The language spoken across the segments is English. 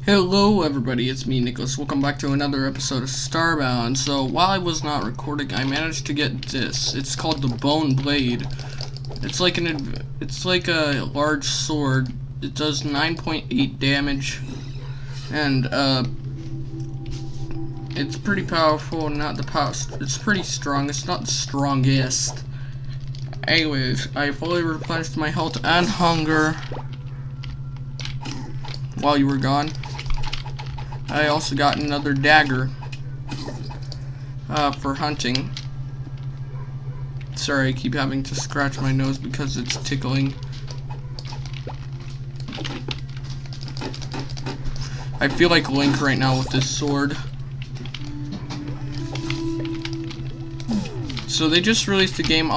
Hello everybody, it's me Nicholas. Welcome back to another episode of Starbound. So while I was not recording, I managed to get this. It's called the Bone Blade. It's like a large sword. It does 9.8 damage, and it's pretty powerful. It's pretty strong. It's not the strongest. Anyways, I fully replenished my health and hunger while you were gone. I also got another dagger for hunting. Sorry, I keep having to scratch my nose because it's tickling. I feel like Link right now with this sword. So they just released a game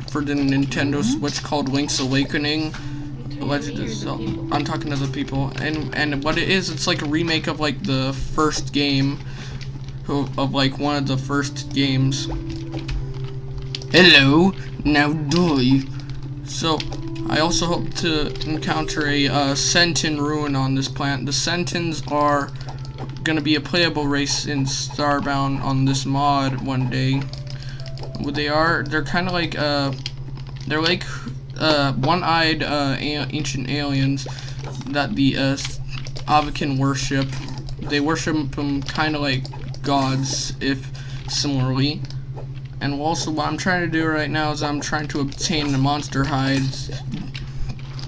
for the Nintendo Switch called Link's Awakening. Legend of Zelda. I'm talking to other people, and what it is, it's like a remake of like the first game, of like one of the first games. Hello, now die. So I also hope to encounter a Sentin ruin on this planet. The Sentins are gonna be a playable race in Starbound on this mod one day. What they are, they're kind of like they're like one-eyed ancient aliens that the avikan worship. They worship them kind of like gods, if similarly. And also what I'm trying to do right now is I'm trying to obtain the monster hides.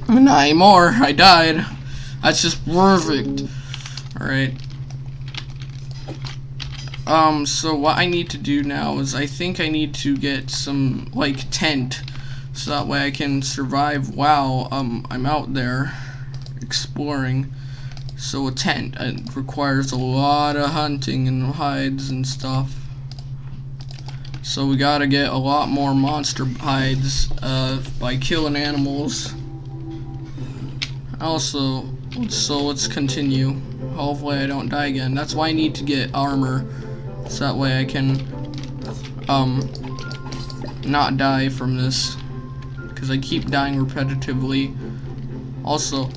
Not anymore, I died. That's just perfect. Alright. So what I need to do now is I think I need to get some like tent, so that way I can survive while I'm out there exploring. So a tent, it requires a lot of hunting and hides and stuff. So we gotta get a lot more monster hides by killing animals. Also, so let's continue. Hopefully I don't die again. That's why I need to get armor, so that way I can not die from this, because I keep dying repetitively. Also,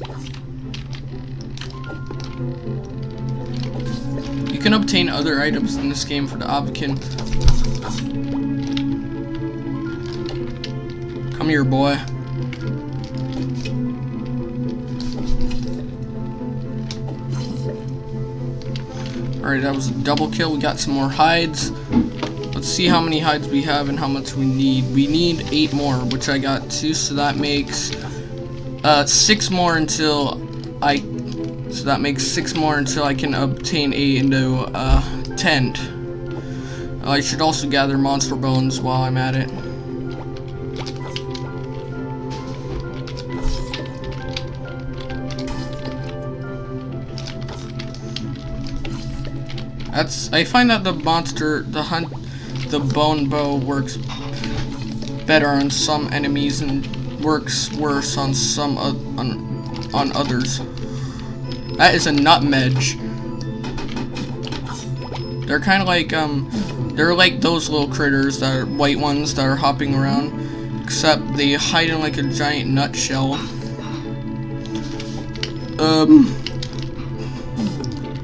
you can obtain other items in this game for the avikan. Come here, boy. Alright, that was a double kill. We got some more hides. Let's see how many hides we have and how much we need. We need 8 more, which I got 2, so that makes 6 more until I can obtain a tent. I should also gather monster bones while I'm at it. I find that the bone bow works better on some enemies and works worse on some on others. That is a nutmeg. They're kind of like they're like those little critters that are white ones that are hopping around, except they hide in like a giant nutshell.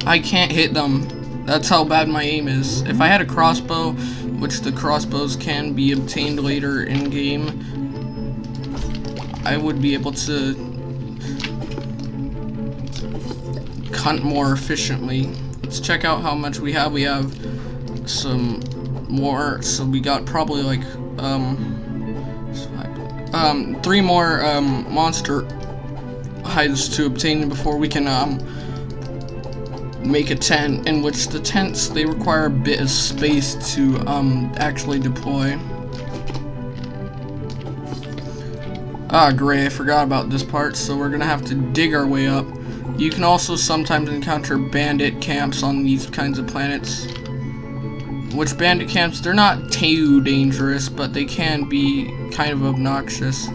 I can't hit them. That's how bad my aim is. If I had a crossbow, which the crossbows can be obtained later in game, I would be able to hunt more efficiently. Let's check out how much we have. We have some more, so we got probably like 3 more monster hides to obtain before we can make a tent, in which the tents, they require a bit of space to actually deploy. Ah, great, I forgot about this part, so we're gonna have to dig our way up. You can also sometimes encounter bandit camps on these kinds of planets. Which bandit camps, they're not too dangerous, but they can be kind of obnoxious.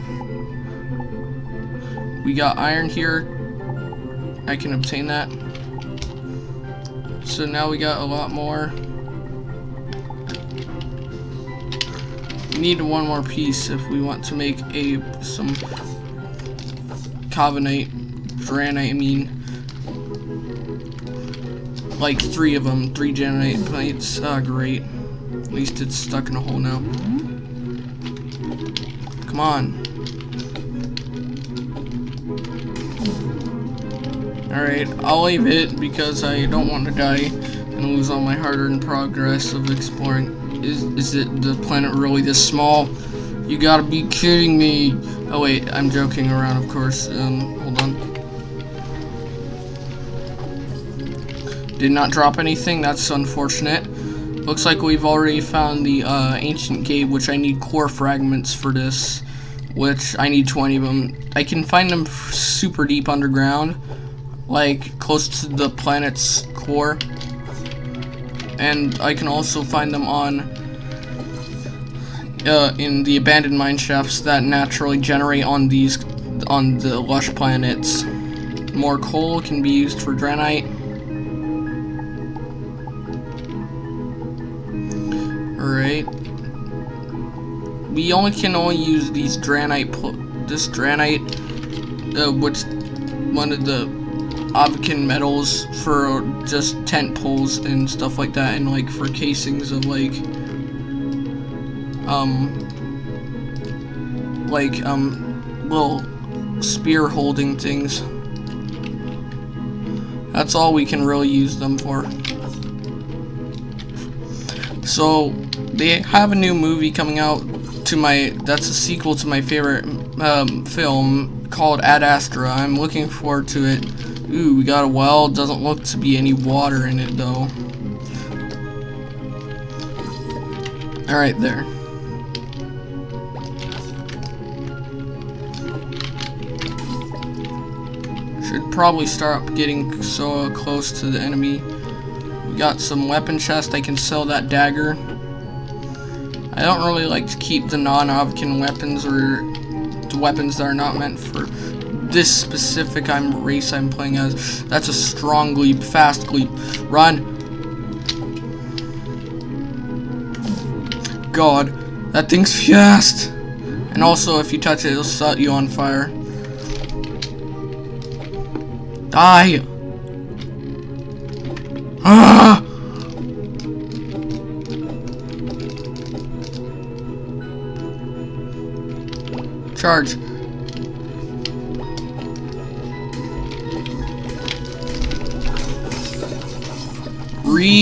We got iron here. I can obtain that. So now we got a lot more. We need 1 more piece if we want to make some carbonate, granite, I mean. like 3 of them, 3 generate plates. Great. At least it's stuck in a hole now. Come on. Alright, I'll leave it because I don't want to die and lose all my hard-earned progress of exploring. Is it the planet really this small? You gotta be kidding me. Oh wait, I'm joking around, of course. Hold on. Did not drop anything, that's unfortunate. Looks like we've already found the ancient gate, which I need core fragments for this, which I need 20 of them. I can find them super deep underground, like close to the planet's core, and I can also find them on in the abandoned mine shafts that naturally generate on the lush planets. More coal can be used for granite. Alright. We can only use these this granite, which one of the avikan metals for just tent poles and stuff like that, and like for casings of little spear holding things. That's all we can really use them for. So they have a new movie coming out that's a sequel to my favorite film called Ad Astra. I'm looking forward to it. Ooh, we got a well. Doesn't look to be any water in it though. Alright, there. Should probably start getting so close to the enemy. We got some weapon chest. I can sell that dagger. I don't really like to keep the non-avikan weapons or the weapons that are not meant for this specific race I'm playing as. That's a strong leap, fast leap. Run! God, that thing's fast! And also, if you touch it, it'll set you on fire. Die! Ah! Charge.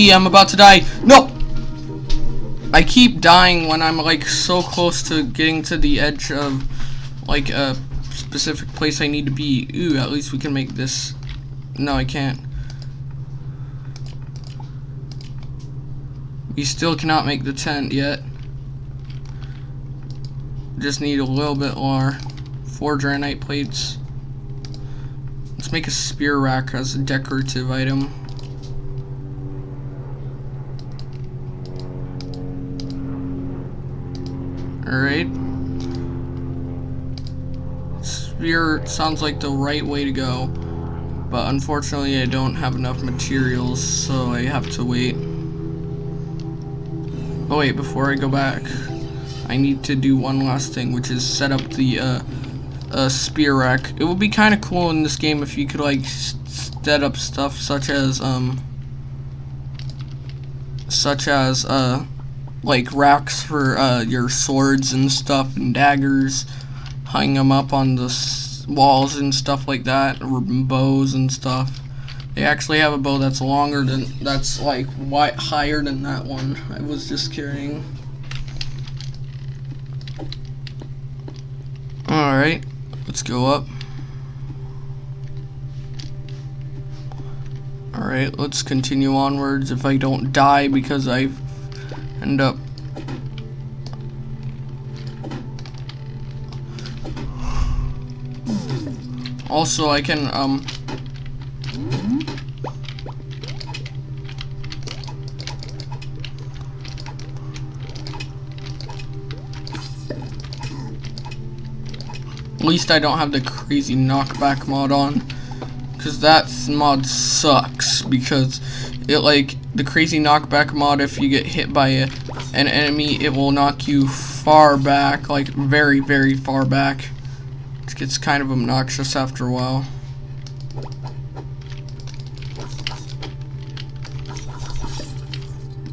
I'm about to die. No! I keep dying when I'm like so close to getting to the edge of like a specific place I need to be. Ooh, at least we can make this. No, I can't. We still cannot make the tent yet. Just need a little bit more. 4 granite plates. Let's make a spear rack as a decorative item. Alright. Spear sounds like the right way to go. But unfortunately I don't have enough materials, so I have to wait. Oh wait, before I go back, I need to do one last thing, which is set up the spear rack. It would be kind of cool in this game if you could like set up stuff such as like racks for your swords and stuff and daggers, hang them up on the walls and stuff like that, or bows and stuff. They actually have a bow that's longer that's like higher than that one I was just carrying. Alright, let's go up. Alright, let's continue onwards if I don't die because I end up also I can at least I don't have the crazy knockback mod on, because that mod sucks, because it like the crazy knockback mod, if you get hit by an enemy, it will knock you far back, like very, very far back. It gets kind of obnoxious after a while.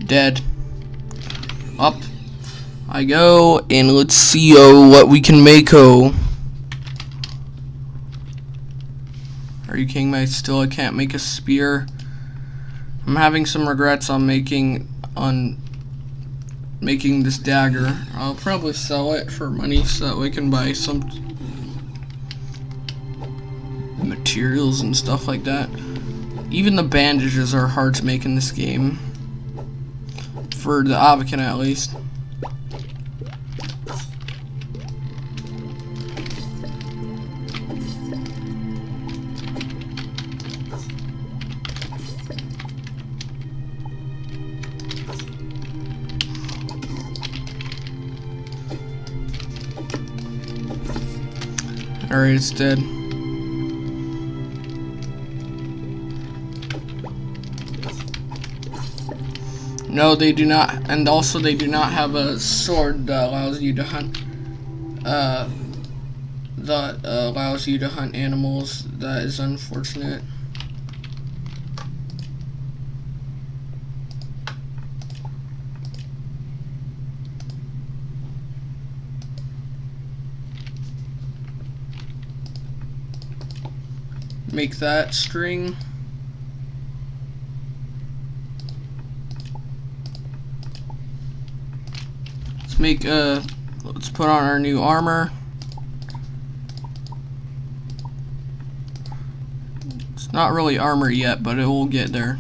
Dead. Up I go, and let's see what we can make. Are you kidding me? I can't make a spear. I'm having some regrets on making this dagger. I'll probably sell it for money so that we can buy some materials and stuff like that. Even the bandages are hard to make in this game. For the avikan at least. Alright, it's dead. No, they do not, and also they do not have a sword that allows you to hunt. That allows you to hunt animals. That is unfortunate. Make that string. Let's put on our new armor. It's not really armor yet, but it will get there.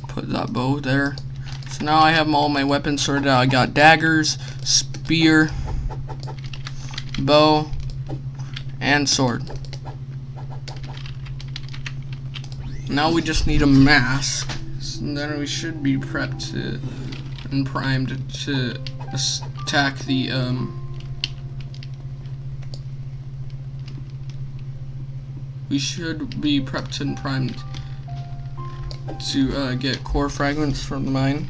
Put that bow there. So now I have all my weapons sorted out. I got daggers, spear, bow, and sword. Now we just need a mask, and then we should be prepped and primed to attack the we should be prepped and primed to get core fragments from the mine.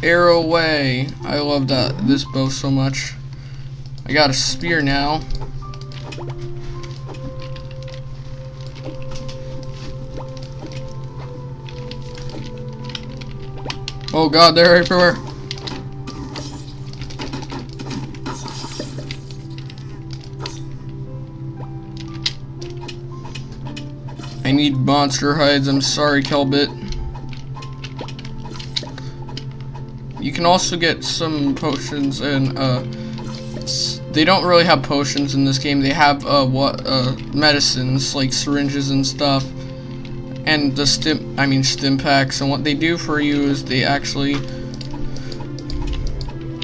Arrow away. I love this bow so much. I got a spear now. Oh god, they're everywhere. I need monster hides. I'm sorry, Kelbit. You can also get some potions, and they don't really have potions in this game. They have medicines like syringes and stuff, and the stim packs. And what they do for you is they actually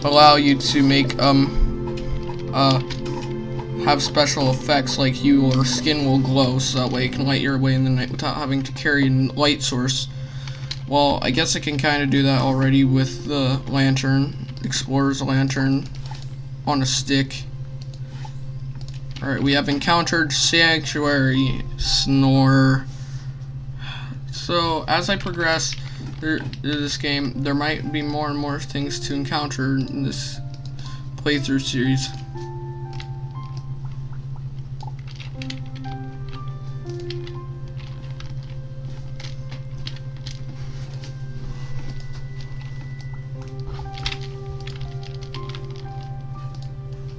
allow you to make have special effects, like your skin will glow, so that way you can light your way in the night without having to carry a light source. Well, I guess I can kind of do that already with the lantern, explorer's lantern on a stick. Alright, we have encountered sanctuary. Snore. So as I progress through this game, there might be more and more things to encounter in this playthrough series.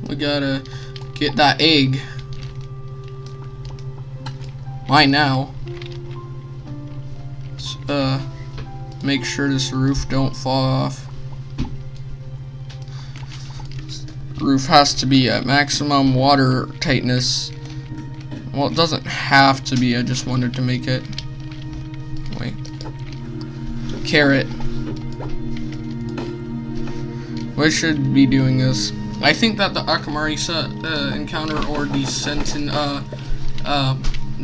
We gotta get that egg. Why now? Let's, make sure this roof don't fall off. Roof has to be at maximum water tightness. Well, it doesn't have to be. I just wanted to make it. Wait. Carrot. We should be doing this. I think that the Akamarisa encounter or the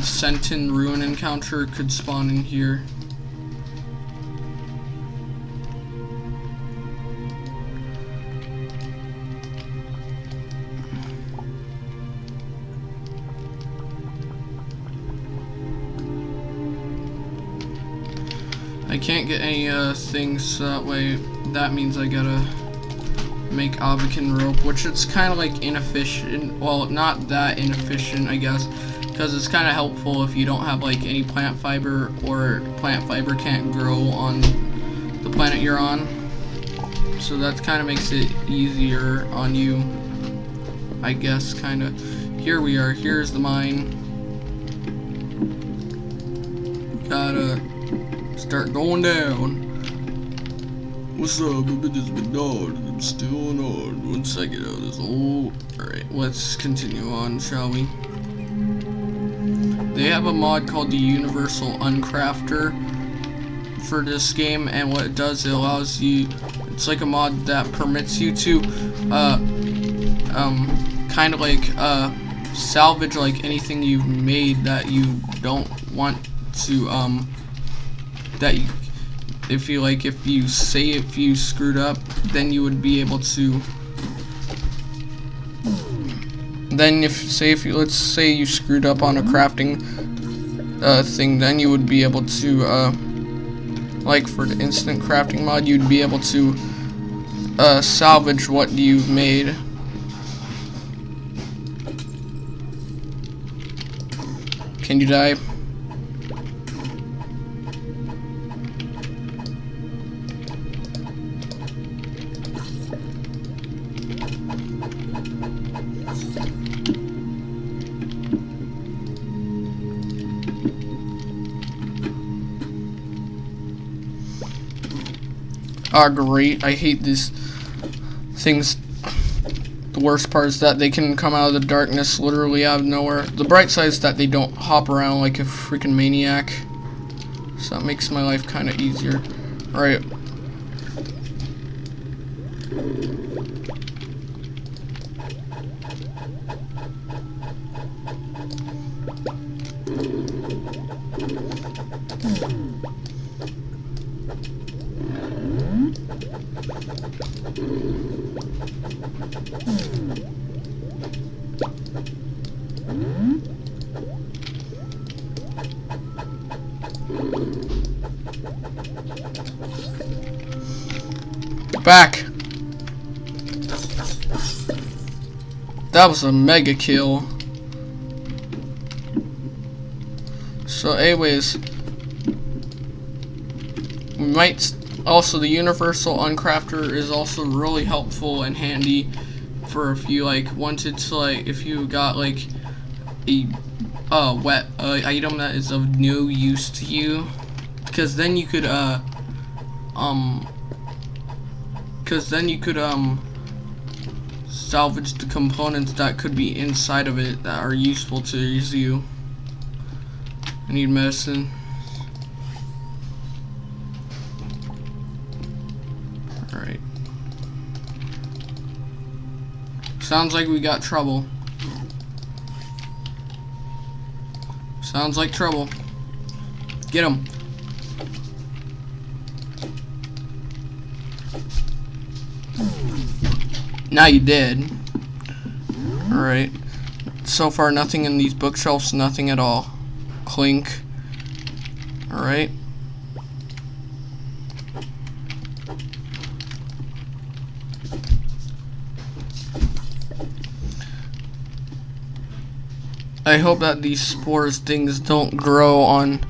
Sentin ruin encounter could spawn in here. I can't get any things, so that way, that means I gotta make avikan rope, which it's kind of like inefficient. Well, not that inefficient, I guess, because it's kind of helpful if you don't have like any plant fiber, or plant fiber can't grow on the planet you're on. So that kind of makes it easier on you, I guess, kind of. Here we are. Here's the mine. Gotta start going down. What's up? It's been on. I'm still on. Once I get out of this hole. Alright, let's continue on, shall we? They have a mod called the Universal Uncrafter for this game, and what it does, it allows you, it's like a mod that permits you to kind of like salvage like anything you've made that you don't want to that you, if you screwed up, then you would be able to, then let's say you screwed up on a crafting thing, then you would be able to like for the instant crafting mod, you'd be able to salvage what you've made. Can you die? Ah, great. I hate these things. The worst part is that they can come out of the darkness literally out of nowhere. The bright side is that they don't hop around like a freaking maniac. So that makes my life kind of easier. Alright. Back. That was a mega kill. So anyways, we might also, the Universal Uncrafter is also really helpful and handy for if you like wanted to, like, if you got like a wet item that is of no use to you, because then you could salvage the components that could be inside of it that are useful to you. I need medicine. Alright. Sounds like we got trouble. Sounds like trouble. Get him. Now you did. Alright. So far, nothing in these bookshelves, nothing at all. Clink. Alright. I hope that these spores things don't grow and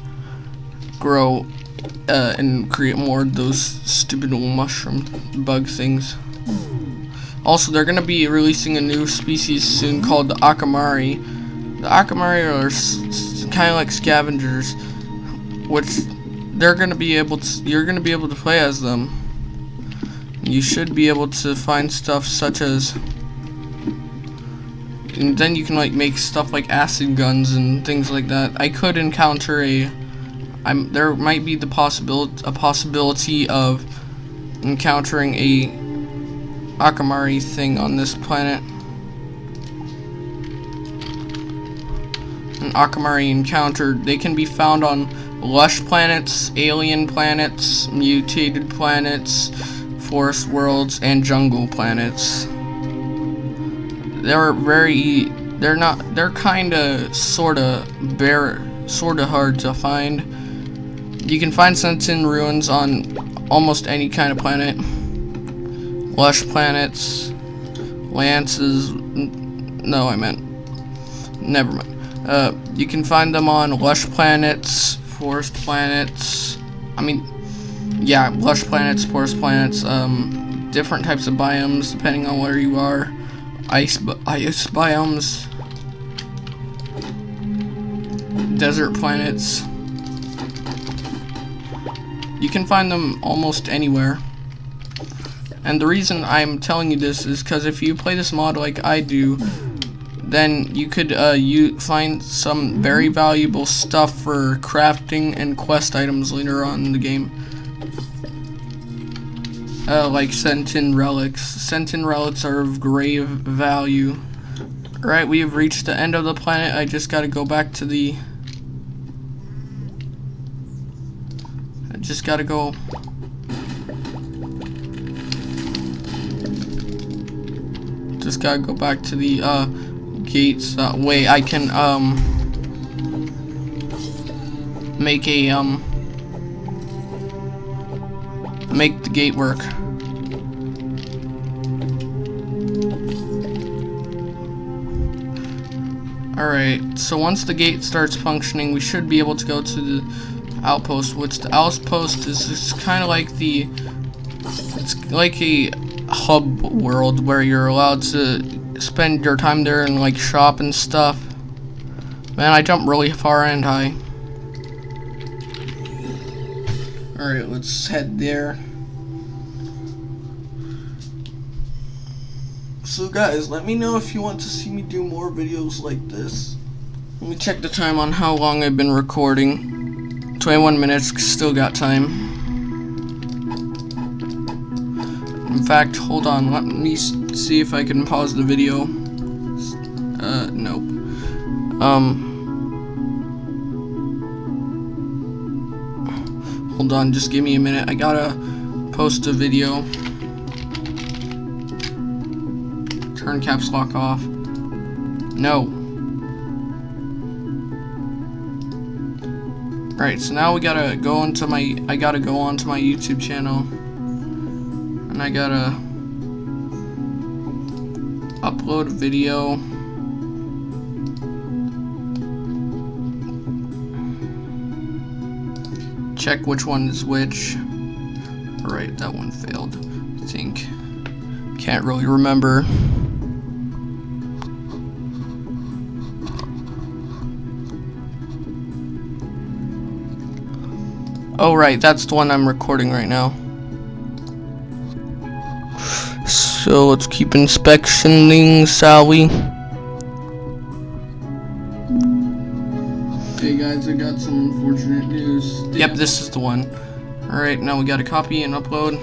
create more of those stupid little mushroom bug things. Also, they're gonna be releasing a new species soon called the akamari. The akamari are kind of like scavengers, which you're gonna be able to play as them. You should be able to find stuff such as, and then you can like make stuff like acid guns and things like that. I could encounter there might be the possibility of encountering a akamari thing on this planet. An akamari encounter. They can be found on lush planets, alien planets, mutated planets, forest worlds, and jungle planets. They're kinda sorta hard to find, You can find Sentin ruins on almost any kind of planet. Lush planets, lances. No, I meant. Never mind. You can find them on lush planets, forest planets. Yeah, lush planets, forest planets. Different types of biomes depending on where you are. Ice biomes. Desert planets. You can find them almost anywhere. And the reason I'm telling you this is because if you play this mod like I do, then you could find some very valuable stuff for crafting and quest items later on in the game. Like Sentin relics. Sentin relics are of grave value. Alright, we have reached the end of the planet. I just gotta go back to the... Just gotta go back to the gates. Wait, I can make the gate work. Alright, so once the gate starts functioning, we should be able to go to the outpost, which the outpost is just kind of like it's like a hub world where you're allowed to spend your time there and like shop and stuff. Man, I jumped really far and high. Alright, let's head there. So guys, let me know if you want to see me do more videos like this. Let me check the time on how long I've been recording. 21 minutes, still got time. In fact, hold on, let me see if I can pause the video. Nope. Hold on, just give me a minute. I gotta post a video. Turn caps lock off. No. Alright, so now we gotta go onto my YouTube channel. And I gotta upload a video. Check which one is which. Alright, that one failed, I think. Can't really remember. Oh right, that's the one I'm recording right now. So let's keep inspectioning, shall we? Hey guys, I got some unfortunate news. Yep, this is the one. Alright, now we gotta copy and upload.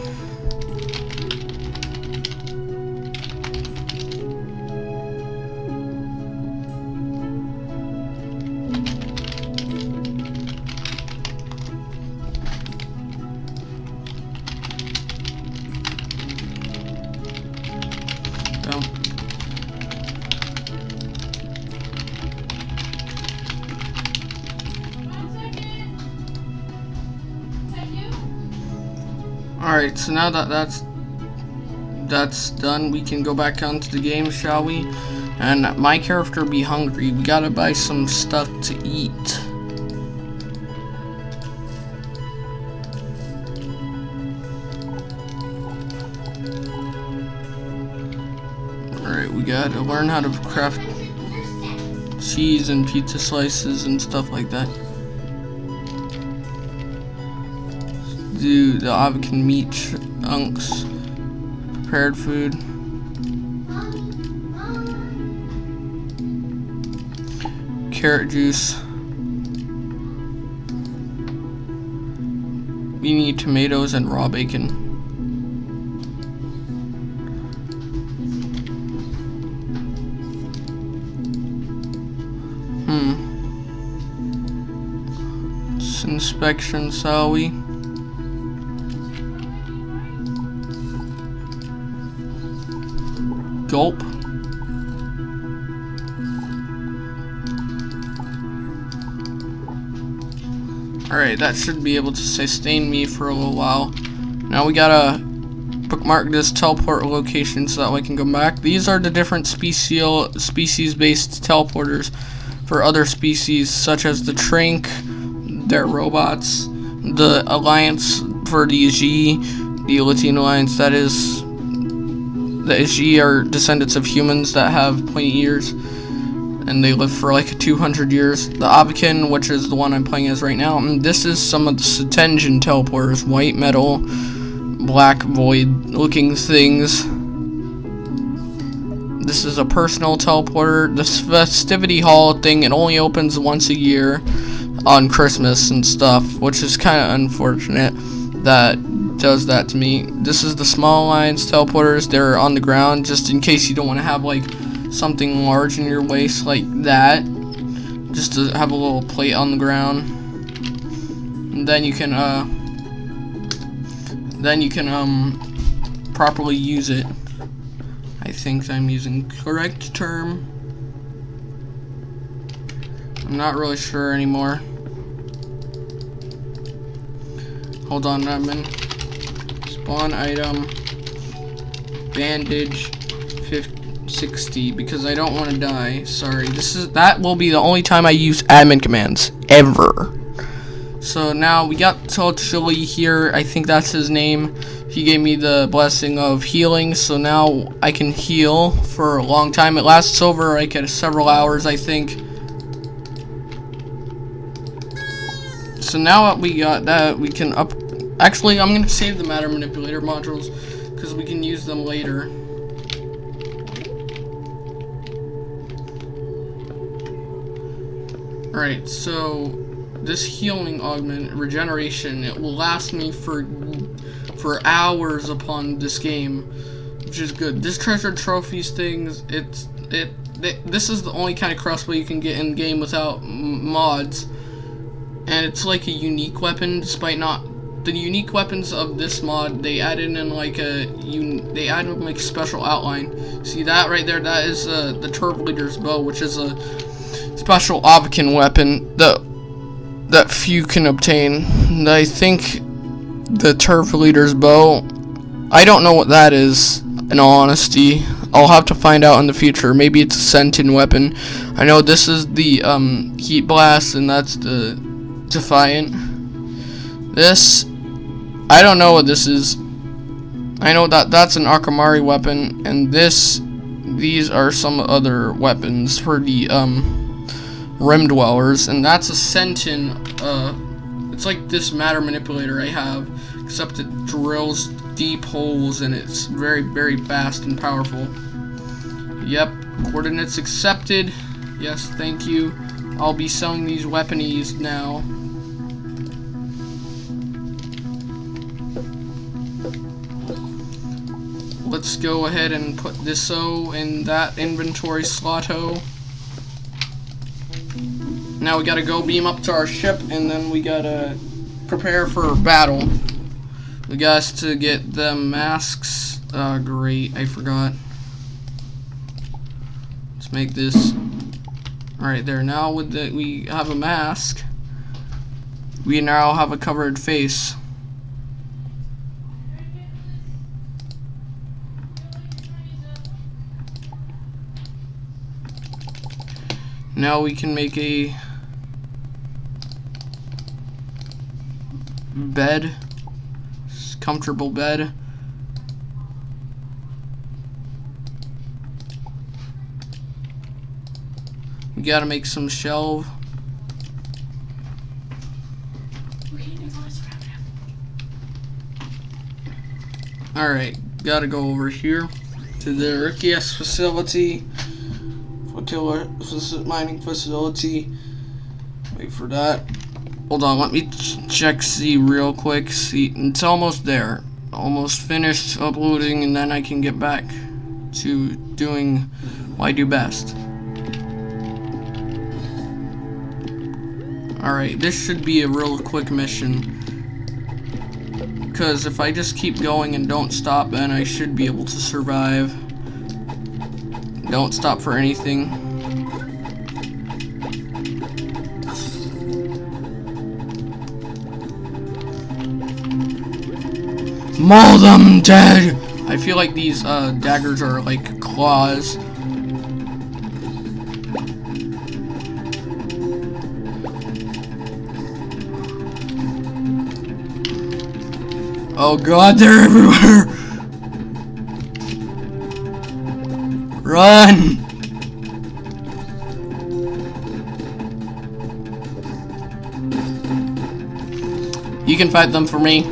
Alright, so now that that's done, we can go back onto the game, shall we? And my character be hungry. We gotta buy some stuff to eat. Alright, we gotta learn how to craft cheese and pizza slices and stuff like that. Do the avikan meat chunks, prepared food. Carrot juice. We need tomatoes and raw bacon. Let's inspection, shall we? Gulp. Alright, that should be able to sustain me for a little while. Now we gotta bookmark this teleport location so that we can go back. These are the different species-based teleporters for other species, such as the Trink, their robots, the Alliance for the G, the Elitine Alliance, that is, the G are descendants of humans that have pointy ears, and they live for like 200 years. The avikan, which is the one I'm playing as right now, and this is some of the Satenjan teleporters, white metal, black void looking things. This is a personal teleporter. This festivity hall thing, it only opens once a year on Christmas and stuff, which is kind of unfortunate that does that to me. This is the small alliance teleporters. They're on the ground just in case you don't want to have like something large in your waist like that, just to have a little plate on the ground, and then you can properly use it. I think I'm using the correct term. I'm not really sure anymore. Hold on, admin. Spawn item, bandage 60, because I don't want to die. Sorry, that will be the only time I use admin commands ever. So now we got Chili here. I think that's his name. He gave me the blessing of healing, so now I can heal for a long time. It lasts over like several hours, I think. So now that we got that, we can actually, I'm gonna save the matter manipulator modules because we can use them later. Alright, so this healing augment regeneration, it will last me for hours upon this game, which is good. This treasure trophies things, this is the only kind of crossbow you can get in game without mods, and it's like a unique weapon. Despite not the unique weapons of this mod, they added in like special outline. See that right there? That is the Turbo Leader's bow, which is a special avikan weapon that few can obtain. And I think the Turf Leader's bow, I don't know what that is, in all honesty. I'll have to find out in the future. Maybe it's a sentient weapon. I know this is the Heat Blast, and that's the Defiant. This, I don't know what this is. I know that that's an Akamari weapon, and these are some other weapons for the Rim Dwellers, and that's a sentient, it's like this matter manipulator I have, except it drills deep holes and it's very, very fast and powerful. Yep, coordinates accepted. Yes, thank you. I'll be selling these weaponies now. Let's go ahead and put this in that inventory slot-o. Now we gotta go beam up to our ship, and then we gotta prepare for battle. We got to get the masks. Great, I forgot. Let's make this right there. Now with we have a mask, we now have a covered face. Now we can make a bed, comfortable bed. We gotta make some shelf. Alright, gotta go over here to the Rikias facility. Mining facility. Wait for that. Hold on, let me check C real quick. See, it's almost there. Almost finished uploading, and then I can get back to doing what I do best. Alright, this should be a real quick mission, because if I just keep going and don't stop, then I should be able to survive. Don't stop for anything. Maul them dead! I feel like these daggers are like claws. Oh god, they're everywhere! Run! You can fight them for me.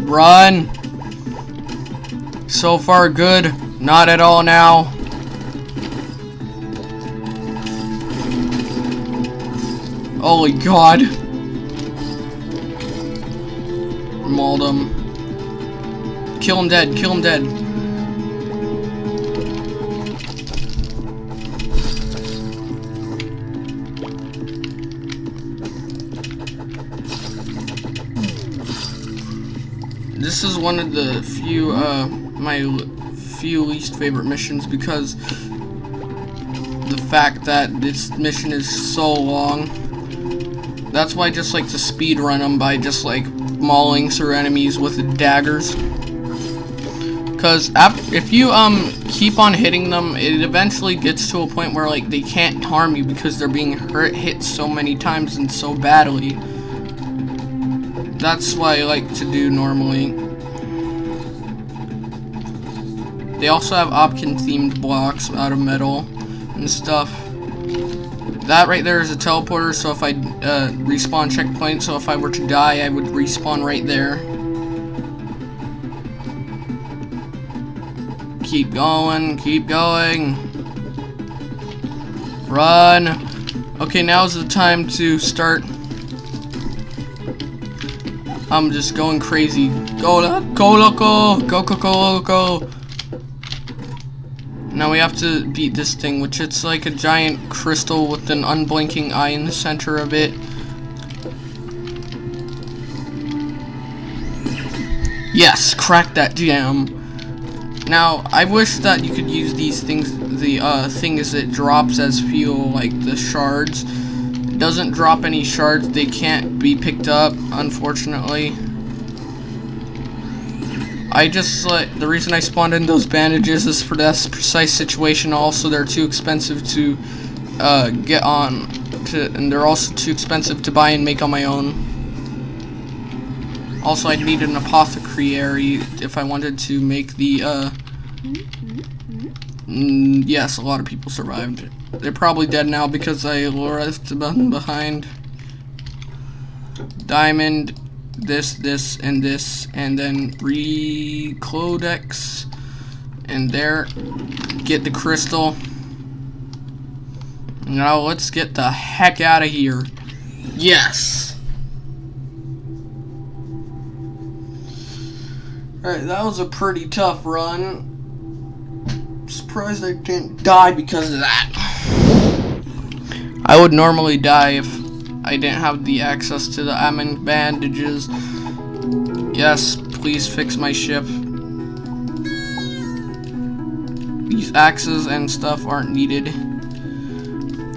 Run! So far good, not at all now. Holy god. Mauled him. Kill him dead, kill him dead. This is one of the few, my few least favorite missions because the fact that this mission is so long. That's why I just like to speed run them by just like mauling through enemies with daggers. Cause if you keep on hitting them, it eventually gets to a point where like they can't harm you because they're being hit so many times and so badly. That's what I like to do normally. They also have avikan themed blocks out of metal and stuff. That right there is a teleporter, so if I respawn checkpoint, so if I were to die, I would respawn right there. Keep going, keep going. Run. Okay, now's the time to start. I'm just going crazy. Go loco, go. Now we have to beat this thing, which it's like a giant crystal with an unblinking eye in the center of it. Yes, crack that jam. Now, I wish that you could use these things, the things it drops as fuel, like the shards. It doesn't drop any shards, they can't be picked up, unfortunately. I just, the reason I spawned in those bandages is for that precise situation. Also, they're too expensive to get on, and they're also too expensive to buy and make on my own. Also, I'd need an apothecary if I wanted to make the, yes, a lot of people survived. They're probably dead now because I left them behind. Diamond. This, and then Codex, and there, get the crystal. Now let's get the heck out of here. Yes! Alright, that was a pretty tough run. Surprised I didn't die because of that. I would normally die if I didn't have the access to the avikan bandages. Yes, please fix my ship. These axes and stuff aren't needed.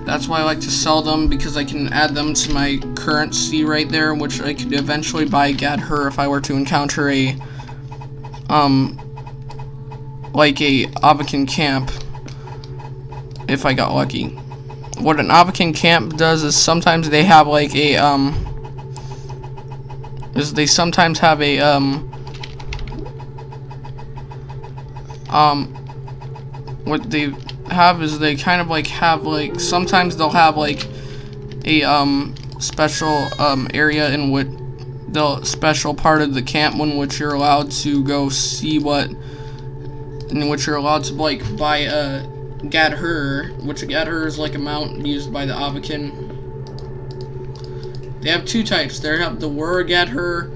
That's why I like to sell them, because I can add them to my currency right there, which I could eventually buy Gadher if I were to encounter a like a avikan camp, if I got lucky. What an avikan camp does is sometimes they have like a what they have is they kind of like have like, sometimes they'll have like a special area in which the special part of the camp in which you're allowed to go see what, in which you're allowed to like buy a Gadher, which Gadher is like a mount used by the avikan. They have two types. They have the Gadher,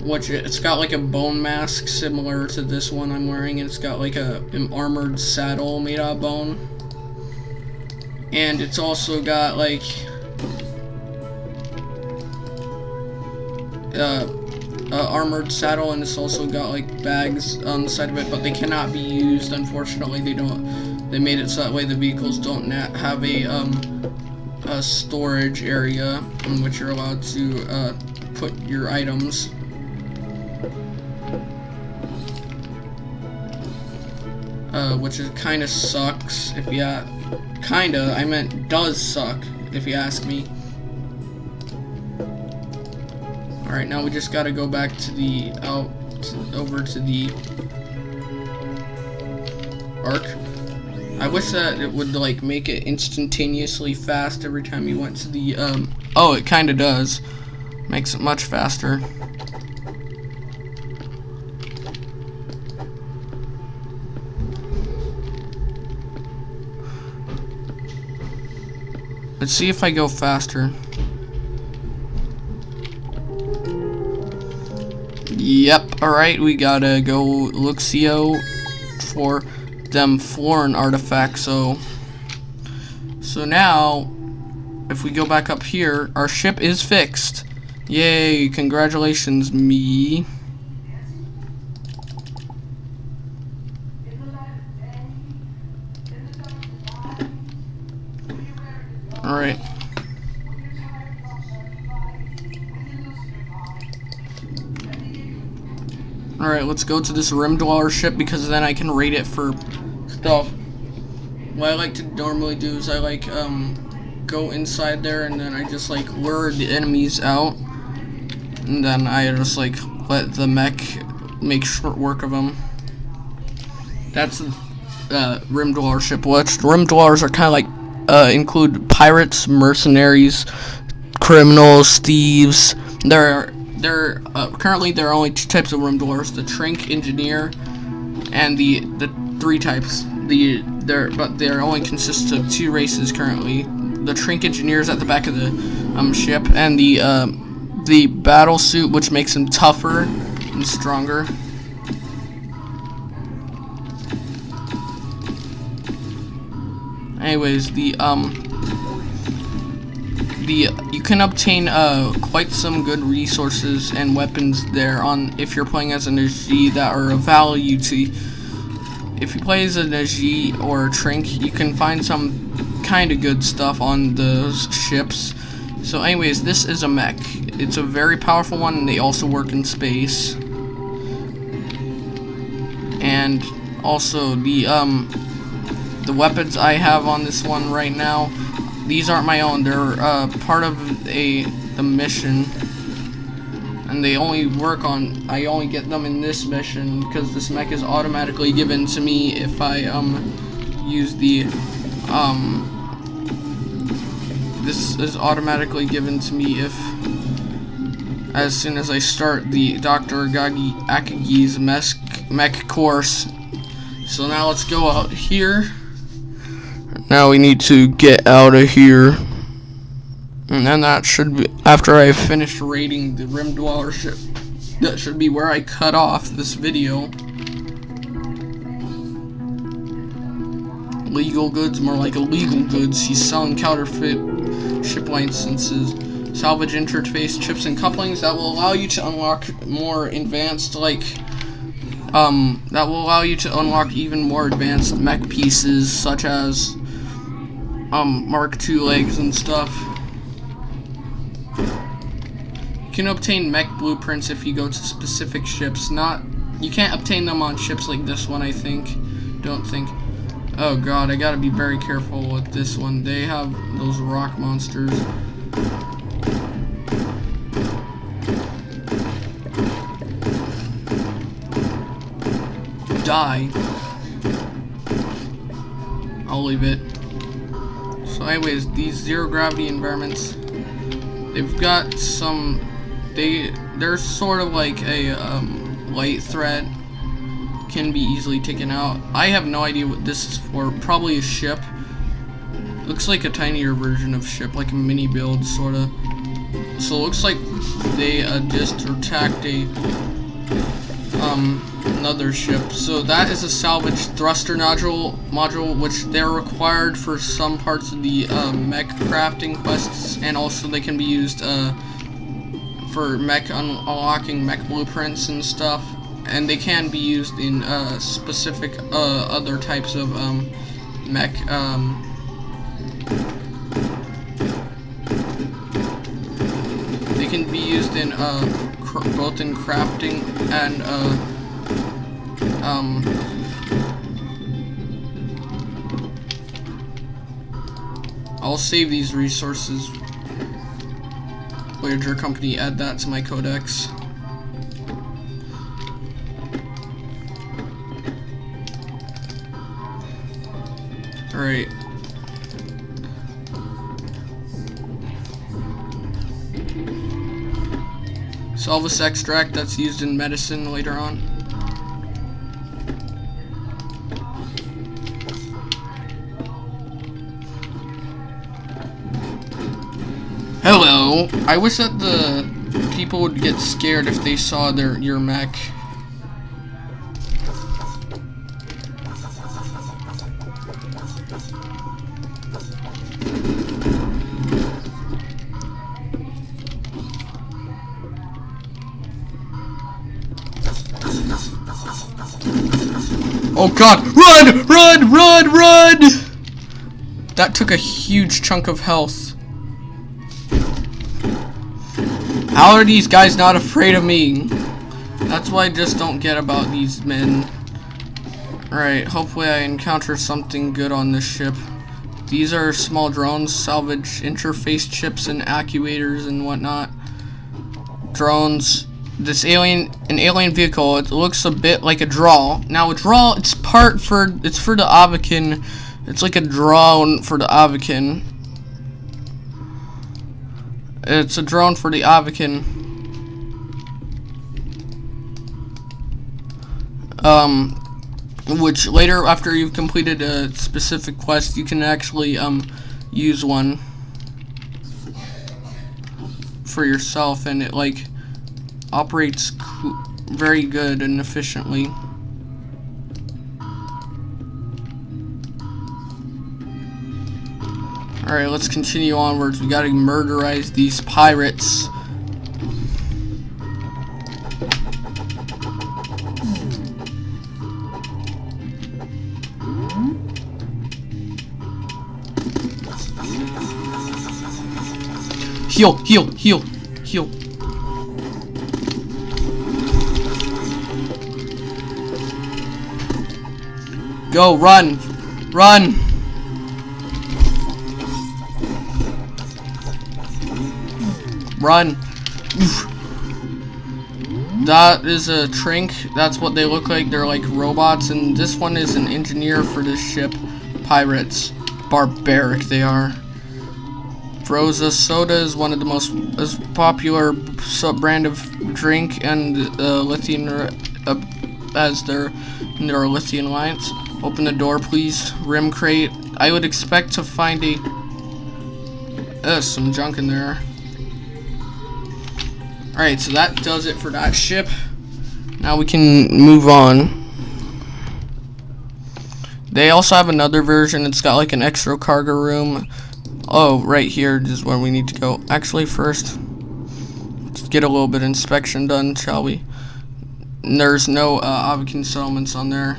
which it's got like a bone mask similar to this one I'm wearing, and it's got like an armored saddle made out of bone. And it's also got like armored saddle, and it's also got like bags on the side of it, but they cannot be used, unfortunately. They don't They made it so that way the vehicles don't have a storage area in which you're allowed to put your items. Which is kind of sucks if you kinda, I meant does suck if you ask me. Alright, now we just gotta go back to the over to the arc. I wish that it would like make it instantaneously fast every time you went to the oh, it kinda does. Makes it much faster. Let's see if I go faster. Yep, alright, we gotta go look-see-o for them Florin artifacts, so now, if we go back up here, our ship is fixed. Yay, congratulations, me. Alright. Alright, let's go to this rim dweller ship because then I can rate it for stuff. What I like to normally do is I like go inside there and then I just like lure the enemies out. And then I just like let the mech make short work of them. That's the rim dweller ship. Which rim dwellers are kind of like include pirates, mercenaries, criminals, thieves. Currently there are only two types of rim dwellers: the Trink Engineer, and the three types. But there only consists of two races currently. The Trink Engineer is at the back of the ship, and the battle suit, which makes him tougher and stronger. Anyways, you can obtain quite some good resources and weapons there if you're playing as an SG that are of value to. If you play as an SG or a Trink, you can find some kind of good stuff on those ships. So anyways, this is a mech. It's a very powerful one, and they also work in space. And also the weapons I have on this one right now, these aren't my own. They're part of the mission, and they only work on. I only get them in this mission because this mech is automatically given to me if I use the This is automatically given to me as soon as I start the Dr. Akagi's mech course. So now let's go out here. Now we need to get out of here. And then that should be, after I've finished raiding the Rim Dweller ship, that should be where I cut off this video. Legal goods, more like illegal goods. He's selling counterfeit ship licenses. Salvage interface chips and couplings that will allow you to unlock more advanced, that will allow you to unlock even more advanced mech pieces, such as Mark II legs and stuff. You can obtain mech blueprints if you go to specific ships. You can't obtain them on ships like this one, I think. Don't think. Oh god, I gotta be very careful with this one. They have those rock monsters. Die. I'll leave it. So anyways, these zero gravity environments, they've got some, they're sort of like a light threat, can be easily taken out. I have no idea what this is for. Probably a ship. Looks like a tinier version of ship, like a mini build sorta. So it looks like they just attacked another ship. So that is a salvage thruster module, which they're required for some parts of the mech crafting quests, and also they can be used for unlocking mech blueprints and stuff, and they can be used in specific other types of mech. They can be used in both in crafting and I'll save these resources. Voyager Company, add that to my codex. Alright. Solvus extract that's used in medicine later on. Hello. I wish that the people would get scared if they saw your mech. Oh god! Run! Run! Run! Run! That took a huge chunk of health. How are these guys not afraid of me? That's what I just don't get about these men. Alright, hopefully I encounter something good on this ship. These are small drones, salvage interface chips and actuators and whatnot. Drones. This an alien vehicle, it looks a bit like a draw. Now a draw, it's for the avikan. It's like a drone for the avikan. It's a drone for the avikan. Which later, after you've completed a specific quest, you can actually use one for yourself, and it like operates very good and efficiently. Alright, let's continue onwards. We gotta murderize these pirates. Heal, heal, heal, heal. Go, run! Run! Run! Oof. That is a Trink. That's what they look like. They're like robots, and this one is an engineer for this ship. Pirates. Barbaric they are. Froza Soda is one of the most popular brand of drink, and lithium as their lithium lines. Open the door, please. Rim crate. I would expect to find some junk in there. Alright, so that does it for that ship. Now we can move on. They also have another version. It's got like an extra cargo room. Oh, right here is where we need to go. Actually, first, let's get a little bit of inspection done, shall we? And there's no avikan settlements on there.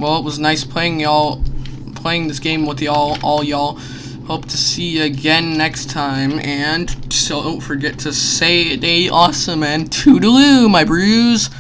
Well, it was nice playing this game with all y'all. Hope to see you again next time, and so don't forget to stay awesome and toodaloo, my brews.